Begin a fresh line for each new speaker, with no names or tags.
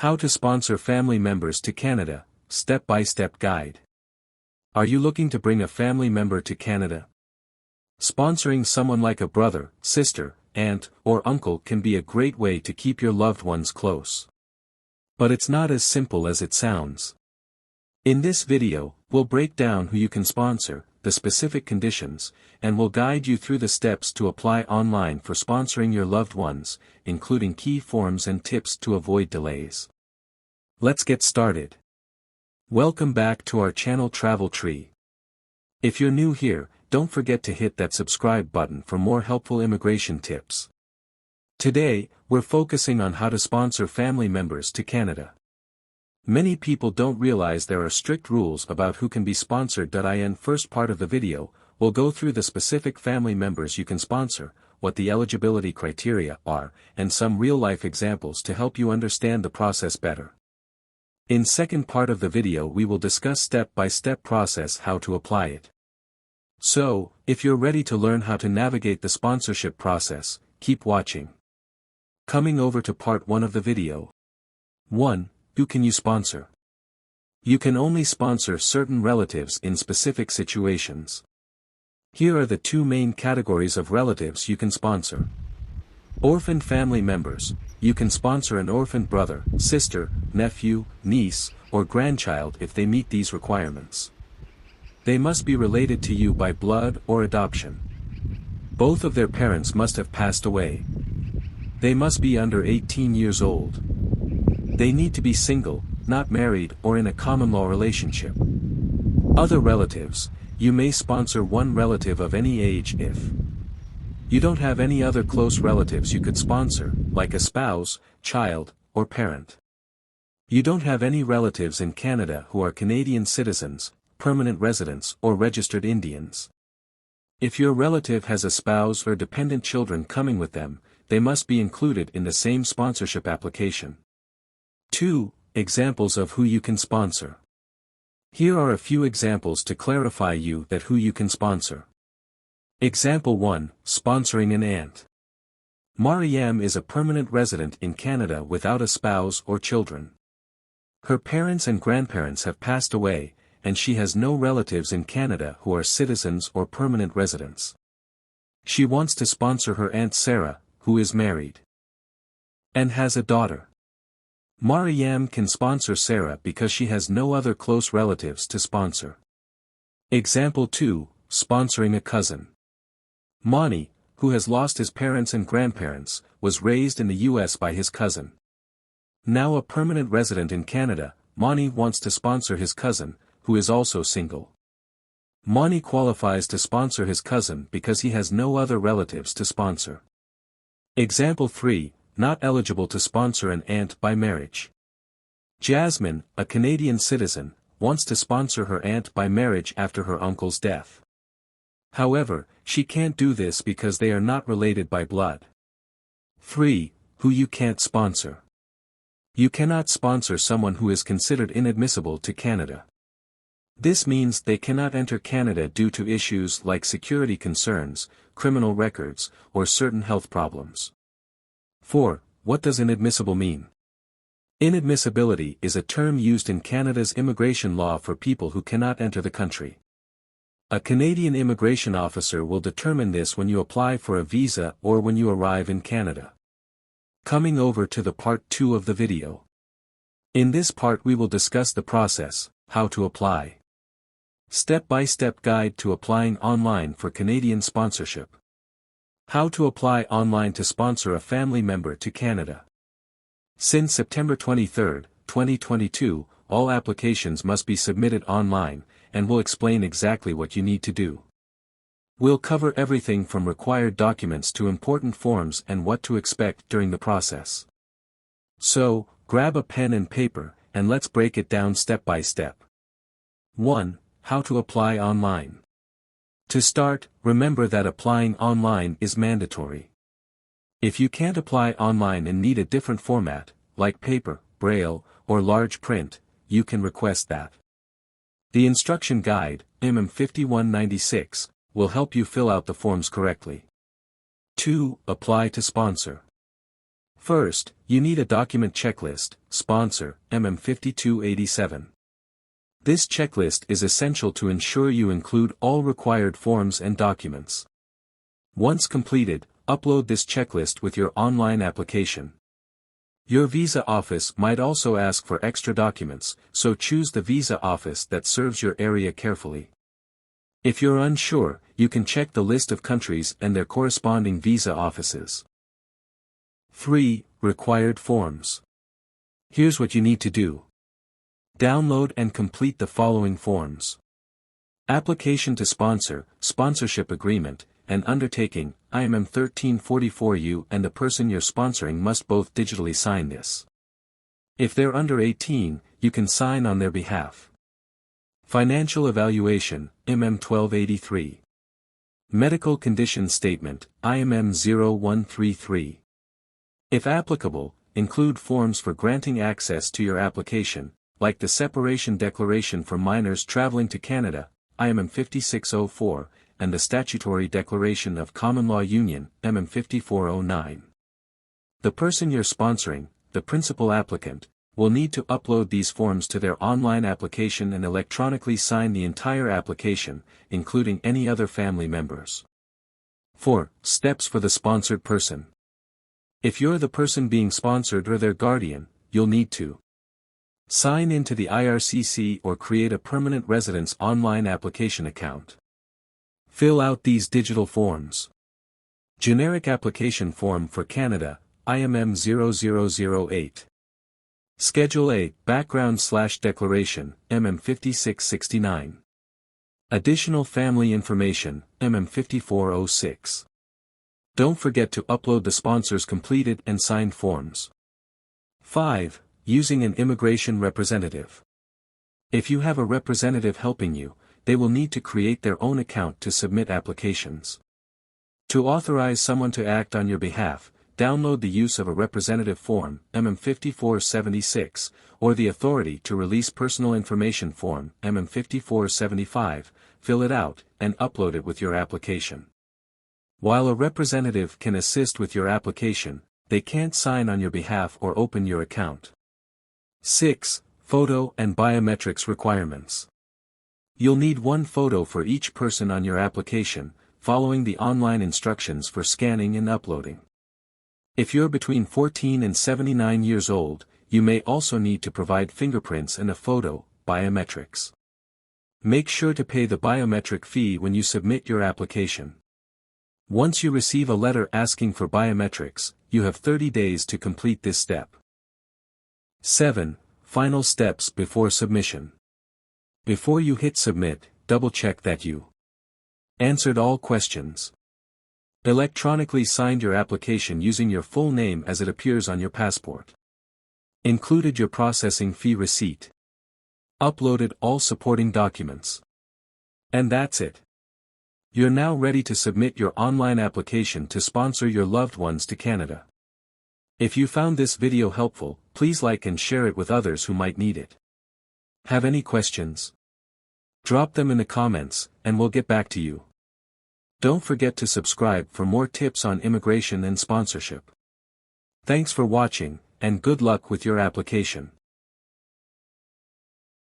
How to sponsor family members to Canada, step-by-step guide. Are you looking to bring a family member to Canada? Sponsoring someone like a brother, sister, aunt, or uncle can be a great way to keep your loved ones close. But it's not as simple as it sounds. In this video, we'll break down who you can sponsor, the specific conditions, and we'll guide you through the steps to apply online for sponsoring your loved ones, including key forms and tips to avoid delays. Let's get started. Welcome back to our channel Travel Tree. If you're new here, don't forget to hit that subscribe button for more helpful immigration tips. Today, we're focusing on how to sponsor family members to Canada. Many people don't realize there are strict rules about who can be sponsored. In first part of the video, we'll go through the specific family members you can sponsor, what the eligibility criteria are, and some real-life examples to help you understand the process better. In second part of the video we will discuss step-by-step process how to apply it. So, if you're ready to learn how to navigate the sponsorship process, keep watching. Coming over to part 1 of the video. 1. Who can you sponsor? You can only sponsor certain relatives in specific situations. Here are the two main categories of relatives you can sponsor. Orphaned family members. You can sponsor an orphaned brother, sister, nephew, niece, or grandchild if they meet these requirements. They must be related to you by blood or adoption. Both of their parents must have passed away. They must be under 18 years old. They need to be single, not married or in a common law relationship. Other relatives. You may sponsor one relative of any age if you don't have any other close relatives you could sponsor, like a spouse, child, or parent. You don't have any relatives in Canada who are Canadian citizens, permanent residents, or registered Indians. If your relative has a spouse or dependent children coming with them, they must be included in the same sponsorship application. 2. Examples of who you can sponsor. Here are a few examples to clarify who you can sponsor. Example 1, sponsoring an aunt. Mariam is a permanent resident in Canada without a spouse or children. Her parents and grandparents have passed away, and she has no relatives in Canada who are citizens or permanent residents. She wants to sponsor her Aunt Sarah, who is married and has a daughter. Mariam can sponsor Sarah because she has no other close relatives to sponsor. Example 2, sponsoring a cousin. Mani, who has lost his parents and grandparents, was raised in the U.S. by his cousin. Now a permanent resident in Canada, Mani wants to sponsor his cousin, who is also single. Mani qualifies to sponsor his cousin because he has no other relatives to sponsor. Example 3, not eligible to sponsor an aunt by marriage. Jasmine, a Canadian citizen, wants to sponsor her aunt by marriage after her uncle's death. However, she can't do this because they are not related by blood. 3. Who you can't sponsor. You cannot sponsor someone who is considered inadmissible to Canada. This means they cannot enter Canada due to issues like security concerns, criminal records, or certain health problems. 4. What does inadmissible mean? Inadmissibility is a term used in Canada's immigration law for people who cannot enter the country. A Canadian immigration officer will determine this when you apply for a visa or when you arrive in Canada. Coming over to the part 2 of the video. In this part we will discuss the process, how to apply. Step-by-step guide to applying online for Canadian sponsorship. How to apply online to sponsor a family member to Canada. Since September 23, 2022, all applications must be submitted online, and we'll explain exactly what you need to do. We'll cover everything from required documents to important forms and what to expect during the process. So, grab a pen and paper, and let's break it down step by step. 1. How to apply online. To start, remember that applying online is mandatory. If you can't apply online and need a different format, like paper, braille, or large print, you can request that. The instruction guide, IMM 5196, will help you fill out the forms correctly. 2. Apply to sponsor. First, you need a document checklist, sponsor, MM5287. This checklist is essential to ensure you include all required forms and documents. Once completed, upload this checklist with your online application. Your visa office might also ask for extra documents, so choose the visa office that serves your area carefully. If you're unsure, you can check the list of countries and their corresponding visa offices. 3. Required forms. Here's what you need to do. Download and complete the following forms. Application to sponsor, sponsorship agreement, and undertaking, IMM 1344. You and the person you're sponsoring must both digitally sign this. If they're under 18, you can sign on their behalf. Financial evaluation, IMM 1283. Medical condition statement, IMM 0133. If applicable, include forms for granting access to your application, like the separation declaration for minors traveling to Canada, IMM 5604, and the statutory declaration of common law union, MM 5409. The person you're sponsoring, the principal applicant, will need to upload these forms to their online application and electronically sign the entire application, including any other family members. 4. Steps for the sponsored person. If you're the person being sponsored or their guardian, you'll need to sign into the IRCC or create a permanent residence online application account. Fill out these digital forms. Generic application form for Canada, IMM 0008. Schedule A, background/declaration, MM 5669. Additional family information, MM 5406. Don't forget to upload the sponsor's completed and signed forms. 5. Using an immigration representative. If you have a representative helping you, they will need to create their own account to submit applications. To authorize someone to act on your behalf, download the use of a representative form, MM 5476, or the authority to release personal information form, MM 5475, fill it out, and upload it with your application. While a representative can assist with your application, they can't sign on your behalf or open your account. 6. Photo and biometrics requirements. You'll need one photo for each person on your application, following the online instructions for scanning and uploading. If you're between 14 and 79 years old, you may also need to provide fingerprints and a photo, biometrics. Make sure to pay the biometric fee when you submit your application. Once you receive a letter asking for biometrics, you have 30 days to complete this step. 7. Final steps before submission. Before you hit submit, double-check that you answered all questions. Electronically signed your application using your full name as it appears on your passport. Included your processing fee receipt. Uploaded all supporting documents. And that's it. You're now ready to submit your online application to sponsor your loved ones to Canada. If you found this video helpful, please like and share it with others who might need it. Have any questions? Drop them in the comments, and we'll get back to you. Don't forget to subscribe for more tips on immigration and sponsorship. Thanks for watching, and good luck with your application.